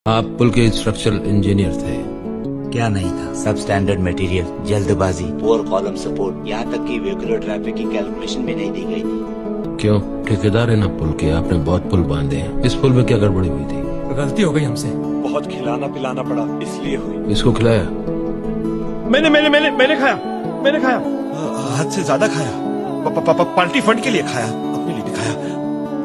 आप पुल के structural engineer थे। क्या नहीं था? सब स्टैंडर्ड मटेरियल, जल्दबाजी, पुअर कॉलम सपोर्ट, यहाँ तक कि वेहिकुलर ट्रैफिक की कैलकुलेशन में नहीं दी गई थी। क्यों? ठेकेदार है ना पुल के, आपने बहुत पुल बांधे हैं। इस पुल में क्या गड़बड़ी हुई थी? गलती हो गई हमसे। बहुत खिलाना पिलाना पड़ा, इसलिए हुई। इसको खिलाया? मैंने खाया। हद से ज्यादा खाया। पार्टी फंड के लिए खाया, अपने लिए नहीं खाया।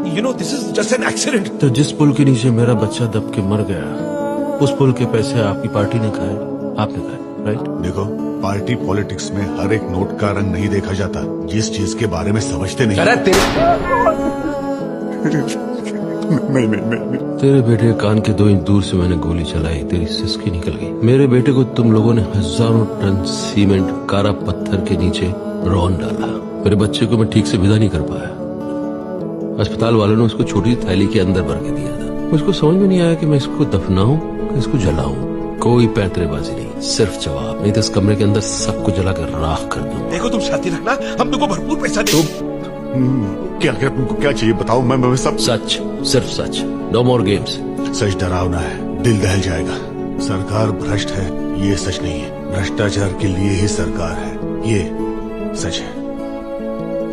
You know this is just an accident. तो जिस पुल के नीचे मेरा बच्चा दब के मर गया, उस पुल के पैसे आपकी पार्टी ने खाए, आपने खाए, राइट? देखो, पार्टी पॉलिटिक्स में हर एक नोट का रंग नहीं देखा जाता। जिस चीज के बारे में समझते नहीं। अरे नहीं। तेरे बेटे के कान के 2 इंच दूर से मैंने गोली चलाई, तेरी सिसकी निकल गई। मेरे बेटे को तुम लोगों ने हजारों टन सीमेंट कारा पत्थर के नीचे रौन डाला। मेरे बच्चे को मैं ठीक से विदा नहीं कर पाया। अस्पताल वालों ने उसको छोटी थैली के अंदर भर के दिया था। मुझको समझ में नहीं आया कि मैं इसको दफनाऊं कि इसको जलाऊं। कोई पैतरेबाजी नहीं, सिर्फ जवाब। नहीं तो इस कमरे के अंदर सबको जलाकर राख कर दूं। देखो तुम शांति रखना, हम तुमको भरपूर पैसा दे। क्या तुमको क्या चाहिए बताओ, मैं सब। सच, सिर्फ सच, नो मोर गेम्स। सच डरावना है, दिल दहल जाएगा। सरकार भ्रष्ट है, ये सच नहीं है। भ्रष्टाचार के लिए ही सरकार है, ये सच है।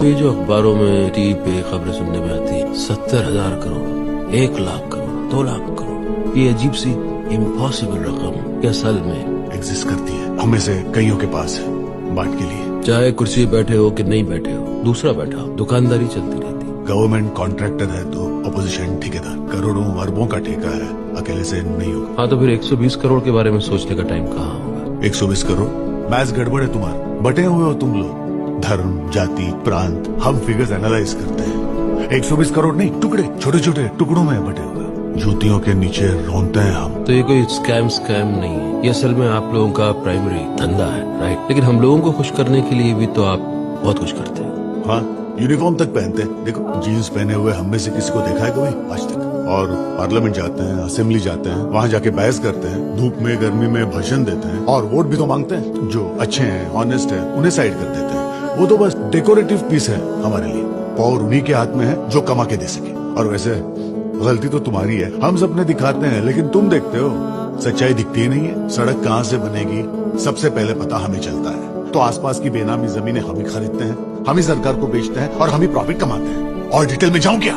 ये जो अखबारों में टीवी पे खबरें सुनने में आती है, 70,000 करोड़, 1 लाख करोड़, 2 लाख करोड़, ये अजीब सी इम्पॉसिबल रकम असल में एग्जिस्ट करती है। हमें से कईयों के पास है, बांट के लिए। चाहे कुर्सी बैठे हो कि नहीं बैठे हो, दूसरा बैठा हो, दुकानदारी चलती रहती। गवर्नमेंट कॉन्ट्रैक्टर है तो ऑपोजिशन ठेकेदार। करोड़ों अरबों का ठेका है, अकेले से नहीं होगा। हाँ, तो फिर 120 करोड़ के बारे में सोचने का टाइम कहाँ होगा? 120 करोड़ मैच गड़बड़ है तुम्हारा। बटे हुए हो तुम लोग, धर्म, जाति, प्रांत। हम फिगर्स एनालाइज करते हैं। 120 करोड़ नहीं, टुकड़े, छोटे छोटे टुकड़ों में बटे हुए। जूतियों के नीचे रोनते हैं हम। तो ये कोई स्कैम नहीं है, ये असल में आप लोगों का प्राइमरी धंधा है, राइट? लेकिन हम लोगों को खुश करने के लिए भी तो आप बहुत कुछ करते हैं। हाँ, यूनिफॉर्म तक पहनते हैं। देखो, जीन्स पहने हुए हम में से किसी को देखा है कभी आज तक? और पार्लियामेंट जाते हैं, असेंबली जाते हैं, वहाँ जाके बहस करते हैं, धूप में गर्मी में भाषण देते हैं, और वोट भी तो मांगते हैं। जो अच्छे हैं, ऑनेस्ट है, उन्हें साइड कर देते हैं। वो तो बस डेकोरेटिव पीस है हमारे लिए। पावर उन्हीं के हाथ में है जो कमा के दे सके। और वैसे गलती तो तुम्हारी है। हम सपने दिखाते हैं, लेकिन तुम देखते हो, सच्चाई दिखती ही नहीं है। सड़क कहाँ से बनेगी सबसे पहले पता हमें चलता है, तो आसपास की बेनामी जमीनें हम ही खरीदते हैं, हम ही सरकार को बेचते हैं और हम ही प्रॉफिट कमाते हैं। और डिटेल में जाऊं क्या?